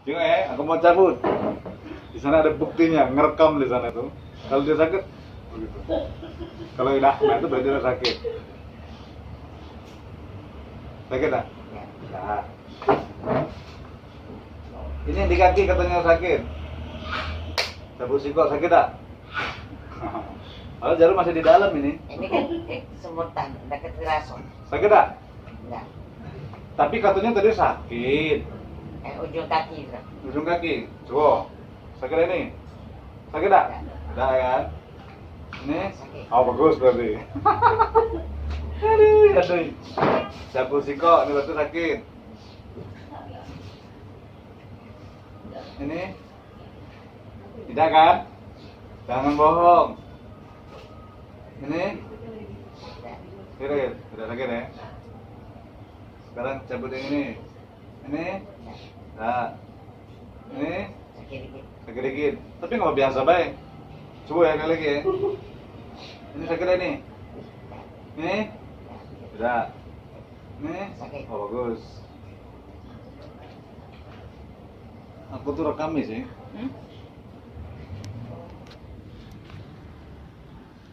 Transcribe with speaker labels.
Speaker 1: Cuma aku mau cabut. Di sana ada buktinya, ngerekam di sana tuh. Kalau dia sakit, begitu. Kalau udah, nah itu berarti udah sakit. Sakit tak? Nah. Ini di kaki katanya sakit. Cabut sikok sakit tak? Kalau jarum masih di dalam ini.
Speaker 2: Ini kan semutan, dekat rason.
Speaker 1: Sakit tak?
Speaker 2: Enggak.
Speaker 1: Tapi katanya tadi sakit.
Speaker 2: Ujung kaki.
Speaker 1: Ujung kaki. Coba. Sakit ini. Sakit tak? Tidak kan? Ini?
Speaker 2: Sakit.
Speaker 1: Oh bagus berarti. Aduh, aduh. Cabut sikok, ini berarti sakit. Ini? Tidak kan? Jangan bohong. Ini? Kira, sudah sakit ya? Sekarang cabut yang ini. Ini? Nah. Ini?
Speaker 2: Sakit dikit.
Speaker 1: Sakit dikit. Tapi nggak biasa baik. Coba ya kali lagi ya. Ini sakit ini. Ini? Tidak. Ini?
Speaker 2: Sakit.
Speaker 1: Oh bagus. Aku tuh rekam sih.